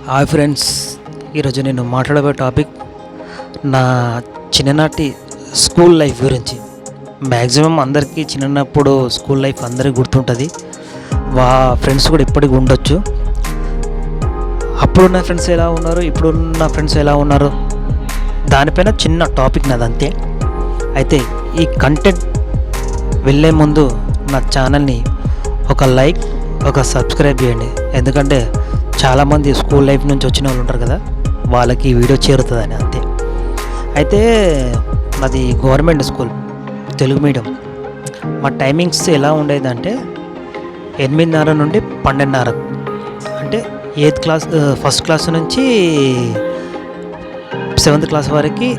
Hi friends, ఈరోజు నేను మాట్లాడబోయే topic నా చిన్ననాటి స్కూల్ లైఫ్ గురించి. మ్యాక్సిమం అందరికీ చిన్నప్పుడు స్కూల్ లైఫ్ అందరికీ గుర్తుంటుంది. ఫ్రెండ్స్ కూడా ఇప్పటికి ఉండొచ్చు. అప్పుడున్న ఫ్రెండ్స్ ఎలా ఉన్నారు, ఇప్పుడున్న ఫ్రెండ్స్ ఎలా ఉన్నారు, దానిపైన చిన్న టాపిక్ నాది అంతే. అయితే ఈ కంటెంట్ వెళ్ళే ముందు నా ఛానల్ని ఒక లైక్, ఒక సబ్స్క్రైబ్ చేయండి. ఎందుకంటే చాలామంది స్కూల్ లైఫ్ నుంచి వచ్చిన వాళ్ళు ఉంటారు కదా, వాళ్ళకి ఈ వీడియో చేరుతుందని అంతే. అయితే మాది గవర్నమెంట్ స్కూల్, తెలుగు మీడియం. మా టైమింగ్స్ ఎలా ఉండేదంటే 8:30 నుండి 12:30, అంటే 8th క్లాస్, ఫస్ట్ క్లాస్ నుంచి 7th క్లాస్ వరకు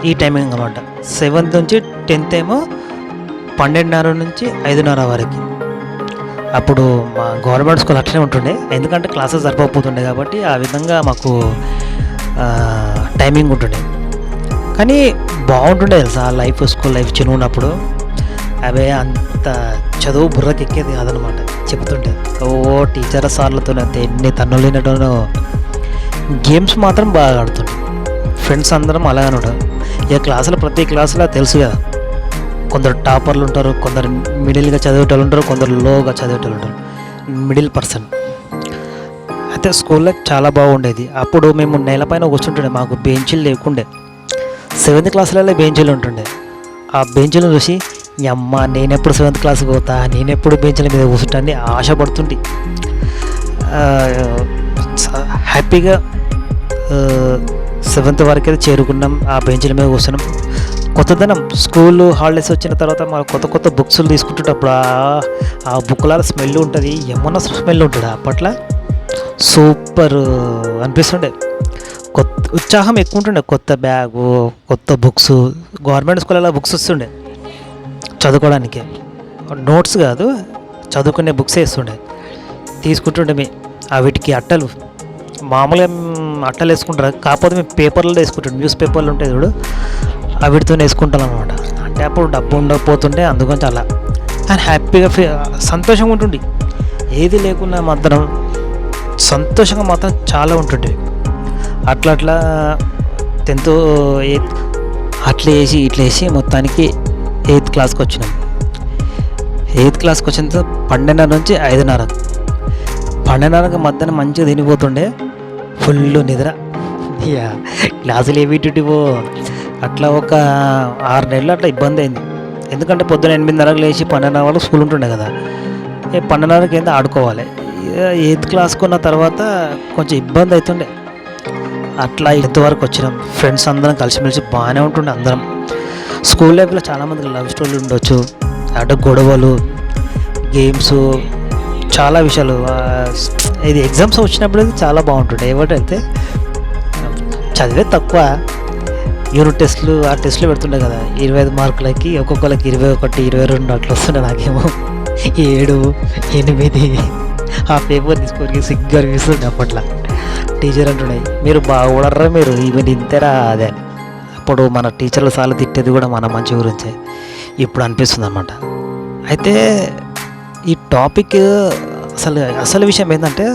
ఈ టైమింగ్ అన్నమాట. 7th నుంచి 10th ఏమో 12:30 నుంచి 5:30 వరకు. అప్పుడు మా గవర్నమెంట్ స్కూల్ అట్లనే ఉంటుండే, ఎందుకంటే క్లాసెస్ సరిపోతుండే కాబట్టి ఆ విధంగా మాకు టైమింగ్ ఉంటుండే. కానీ బాగుంటుండే తెలుసా లైఫ్, స్కూల్ లైఫ్ చిన్నప్పుడు. అవే అంత చదువు బుర్రకి ఎక్కేది కాదనమాట. చెప్తుంటే టీచర్ సార్లతో అంతే ఎన్ని తన్నులేనటో. గేమ్స్ మాత్రం బాగా ఆడుతుండే. ఫ్రెండ్స్ అందరం అలాగే ఉంటారు. ఇక క్లాసులో ప్రతి క్లాసులో తెలుసు కదా, కొందరు టాపర్లు ఉంటారు, కొందరు మిడిల్గా చదివేటోళ్ళు ఉంటారు, కొందరు లోగా చదివేటోళ్ళు ఉంటారు, మిడిల్ పర్సన్. అయితే స్కూల్ లైఫ్ చాలా బాగుండేది. అప్పుడు మేము నేలపైన కూర్చుంటుండే, మాకు బెంచీలు లేకుండే. 7th క్లాసులలో బెంచీలు ఉంటుండే. ఆ బెంచీలు చూసి అమ్మ నేనెప్పుడు 7th క్లాస్కి పోతా, నేనెప్పుడు బెంచీల మీద కూర్చుంటా అని ఆశపడుతుంటే హ్యాపీగా 7th వరకు అయితే చేరుకున్నాం. ఆ బెంచీల మీద కూర్చున్నాం. కొత్తదనం. స్కూల్ హాలిడేస్ వచ్చిన తర్వాత మా కొత్త బుక్స్లు తీసుకుంటుంటప్పుడు ఆ బుక్ల స్మెల్ ఉంటుంది, ఏమన్నా స్మెల్ ఉంటుంది. అప్పట్లో సూపర్ అనిపిస్తుండే. ఉత్సాహం ఎక్కువ ఉంటుండే. కొత్త బ్యాగు, కొత్త బుక్స్. గవర్నమెంట్ స్కూల్లో బుక్స్ వస్తుండే చదువుకోవడానికి, నోట్స్ కాదు, చదువుకునే బుక్సే ఇస్తుండే. తీసుకుంటుండే వీటికి అట్టలు, మామూలుగా అట్టలు వేసుకుంటారు, కాకపోతే మేము పేపర్లో వేసుకుంటాం. న్యూస్ పేపర్లు ఉంటాయి చూడు, వీటితో వేసుకుంటాం అనమాట. అంటే అప్పుడు డబ్బు ఉండకపోతుండే, అందుకని అలా. కానీ హ్యాపీగా సంతోషంగా ఉంటుండే. ఏది లేకున్నా మాత్రం సంతోషంగా మాత్రం చాలా ఉంటుండే. అట్లా 10th 8th అట్లా వేసి ఇట్లా వేసి మొత్తానికి 8th క్లాస్కి వచ్చినాం. 8th క్లాస్కి వచ్చిన తర్వాత 12:30 నుంచి 5:30. 12:30కి మధ్యాహ్నం మంచిగా తినిపోతుండే, ఫుల్ నిద్ర. క్లాసులు ఏవిటివో. అట్లా ఒక 6 నెలలు అట్లా ఇబ్బంది అయింది. ఎందుకంటే పొద్దున 8:30కి లేచి 12:30 వరకు స్కూల్ ఉంటుండే కదా. 12:30కి ఏందో ఆడుకోవాలి. 8th క్లాస్కి ఉన్న తర్వాత కొంచెం ఇబ్బంది అవుతుండే. అట్లా ఇంతవరకు వచ్చినాం. ఫ్రెండ్స్ అందరం కలిసిమెలిసి బాగానే ఉంటుండే అందరం. స్కూల్ లైఫ్లో చాలామందికి లవ్ స్టోరీలు ఉండొచ్చు, అంటే గొడవలు, గేమ్స్, చాలా విషయాలు. ఇది ఎగ్జామ్స్ వచ్చినప్పుడు అయితే చాలా బాగుంటుండే. ఏమిటైతే చదివే తక్కువ, యూనిట్ టెస్ట్లు, ఆ టెస్ట్లు పెడుతుండే కదా. 25 మార్కులకి ఒక్కొక్కరికి 21, 22 అట్లా వస్తుండే. నాకేమో 7, 8 ఆ పేపర్ తీసుకొని సిగ్గా అనిపిస్తుండే. అప్పట్లో టీచర్ అంటుండే, మీరు బాగుపడరా, మీరు ఈవెన్ ఇంతేరా అదే. అప్పుడు మన టీచర్లు సార్లు తిట్టేది కూడా మన మంచి గురించే. ఇప్పుడు అనిపిస్తుంది అన్నమాట. అయితే ఈ టాపిక్ అసలు విషయం ఏంటంటే,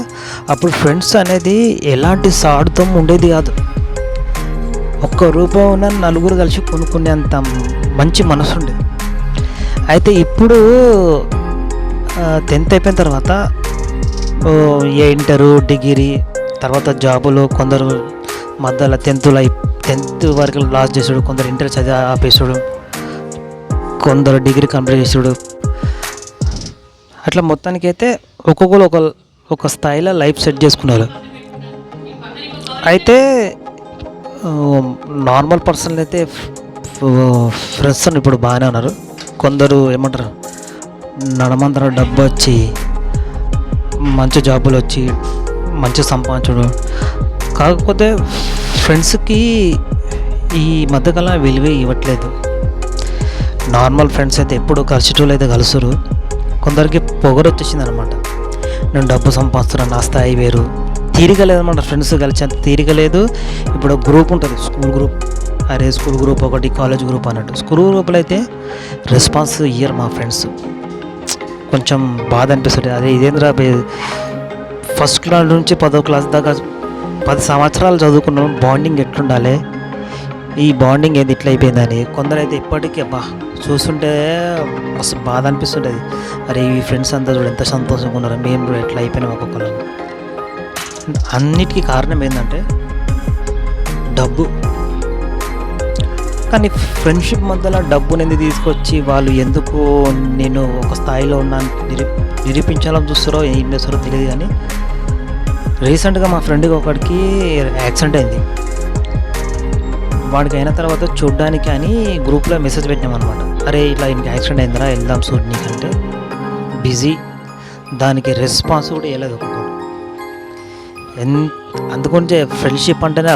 అప్పుడు ఫ్రెండ్స్ అనేది ఎలాంటి సాడుతం ఉండేది కాదు. ఒక్క రూపాయి ఉన్న నలుగురు కలిసి కొనుక్కునేంత మంచి మనసు ఉండేది. అయితే ఇప్పుడు 10th అయిపోయిన తర్వాత ఇంటరు, డిగ్రీ, తర్వాత జాబులు, కొందరు మధ్యలో 10th వరకు లాస్ట్ చేసుడు, కొందరు ఇంటర్ చదివి ఆపేసుడు, కొందరు డిగ్రీ కంప్లీట్ చేసుడు. అట్లా మొత్తానికి అయితే ఒక్కొక్కరు ఒక స్థాయిలో లైఫ్ సెట్ చేసుకున్నారు. అయితే నార్మల్ పర్సన్లు అయితే ఫ్రెండ్స్ ఇప్పుడు బాగానే ఉన్నారు. కొందరు ఏమంటారు, నడమంతర డబ్బు వచ్చి మంచి జాబులు వచ్చి మంచి సంపాదించడం. కాకపోతే ఫ్రెండ్స్కి ఈ మధ్యకాలం విలువే ఇవ్వట్లేదు. నార్మల్ ఫ్రెండ్స్ అయితే ఎప్పుడు కలిసేటోళ్ళు అయితే కలుసురు. కొందరికి పొగరు వచ్చేసింది అనమాట. నేను డబ్బు సంపాదిస్తున్నాను, నా స్థాయి వేరు. తీరిక లేదన్నమాట. ఫ్రెండ్స్ కలిసేంత తీరిక లేదు. ఇప్పుడు గ్రూప్ ఉంటుంది, స్కూల్ గ్రూప్. అరే స్కూల్ గ్రూప్ ఒకటి, కాలేజ్ గ్రూప్ అన్నట్టు. స్కూల్ గ్రూప్లో అయితే రెస్పాన్స్ ఇయ్యరు మా ఫ్రెండ్స్. కొంచెం బాధ అనిపిస్తుంది. అదే ఇదేంద్రా, ఫస్ట్ క్లాస్ నుంచి 10వ క్లాస్ దాకా 10 సంవత్సరాలు చదువుకున్నాం, బాండింగ్ ఎట్లుండాలి, ఈ బాండింగ్ ఏది ఇట్లా అయిపోయిందని. కొందరైతే ఇప్పటికీ చూస్తుంటే మస్తు బాధ అనిపిస్తుంటుంది. అరే ఈ ఫ్రెండ్స్ అంతా చూడు ఎంత సంతోషంగా ఉన్నారు, మేము కూడా ఎట్లా అయిపోయినాం ఒక్కొక్కరు. అన్నిటికీ కారణం ఏంటంటే డబ్బు. కానీ ఫ్రెండ్షిప్ మధ్యలో డబ్బుని ఎందుకు తీసుకొచ్చి వాళ్ళు ఎందుకు నేను ఒక స్థాయిలో ఉన్నాను నిరూపించాలని చూస్తారో ఏం చేస్తారో తెలియదు. కానీ రీసెంట్గా మా ఫ్రెండ్కి ఒకడికి యాక్సిడెంట్ అయింది. వాడికి అయిన తర్వాత చూడ్డానికి అని గ్రూప్లో మెసేజ్ పెట్టినామన్నమాట. అరే ఇట్లా ఇంక యాక్సిడెంట్ అయిందిరా వెళ్దాం చూడనీకంటే బిజీ, దానికి రెస్పాన్స్ కూడా ఇవ్వలేదు ఒక్కొక్కడు. అందుకుంటే ఫ్రెండ్షిప్ అంటేనే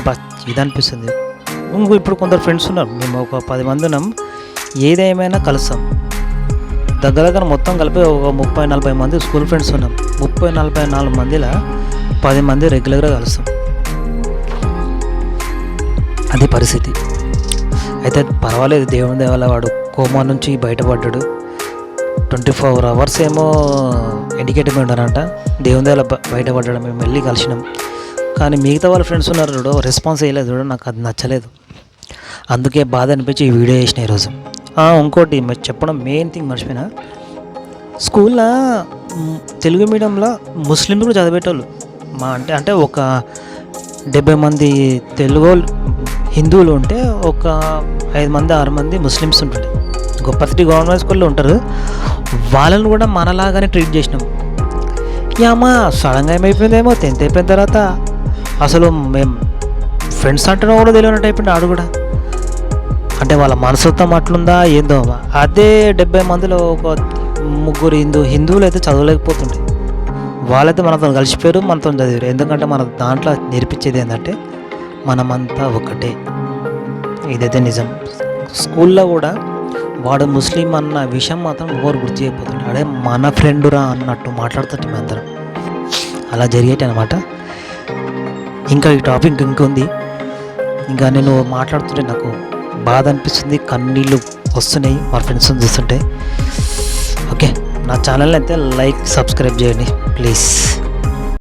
ఇది అనిపిస్తుంది. ఇప్పుడు కొందరు ఫ్రెండ్స్ ఉన్నారు, మేము ఒక 10 మంది ఉన్నాం, ఏదేమైనా కలుస్తాం. దగ్గర మొత్తం కలిపి ఒక 30-40 మంది స్కూల్ ఫ్రెండ్స్ ఉన్నాం. 30-44 మందిలో 10 మంది రెగ్యులర్గా కలుస్తాం. అది పరిస్థితి. అయితే పర్వాలేదు, దేవుని దేవాల వాడు కోమా నుంచి బయటపడ్డాడు. 24 అవర్స్ ఏమో ఎడ్యుకేటెడ్ ఉన్నారంట, దేవుని దేవాల బయటపడ్డాడు. మేము వెళ్ళి కలిసినాం. కానీ మిగతా వాళ్ళ ఫ్రెండ్స్ ఉన్నారు చూడు, రెస్పాన్స్ వేయలేదు చూడు, నాకు అది నచ్చలేదు. అందుకే బాధ అనిపించి ఈ వీడియో చేసిన ఈరోజు. ఇంకోటి చెప్పడం మెయిన్ థింగ్ మర్చిపోయినా, స్కూల్లో తెలుగు మీడియంలో ముస్లింలు కూడా చదివేటోళ్ళు. అంటే ఒక 70 మంది తెలుగు హిందువులు ఉంటే ఒక 5 మంది 6 మంది ముస్లిమ్స్ ఉంటుండే. ప్రతి గవర్నమెంట్ స్కూల్లో ఉంటారు. వాళ్ళని కూడా మనలాగానే ట్రీట్ చేసినాం. అమ్మా సడన్గా ఏమైపోయిందేమో 10th అయిపోయిన తర్వాత అసలు మేము ఫ్రెండ్స్ అంటున్నా కూడా తెలియనట్టు అయిపోయింది ఆడు కూడా. అంటే వాళ్ళ మనసుతో అట్లుందా ఏందో. అదే 70 మందిలో ఒక 3 హిందువులు అయితే చదవలేకపోతుండే. వాళ్ళైతే మనతో కలిసిపోయారు, మనతో చదివారు. ఎందుకంటే మన దాంట్లో నేర్పించేది ఏంటంటే మనమంతా ఒకటే. ఇదైతే నిజం. స్కూల్లో కూడా వాడు ముస్లిం అన్న విషయం మాత్రం ఎవరు గుర్తు చేయకపోతుండే. అడే మన ఫ్రెండురా అన్నట్టు మాట్లాడుతుంటే మేము అందరం. అలా జరిగేటి అనమాట. ఇంకా ఈ టాపిక్ ఇంకొంది. ఇంకా నేను మాట్లాడుతుంటే నాకు బాధ అనిపిస్తుంది, కన్నీళ్ళు వస్తున్నాయి మా ఫ్రెండ్స్ని చూస్తుంటే. ఓకే, నా ఛానల్ అయితే లైక్ సబ్స్క్రైబ్ చేయండి ప్లీజ్.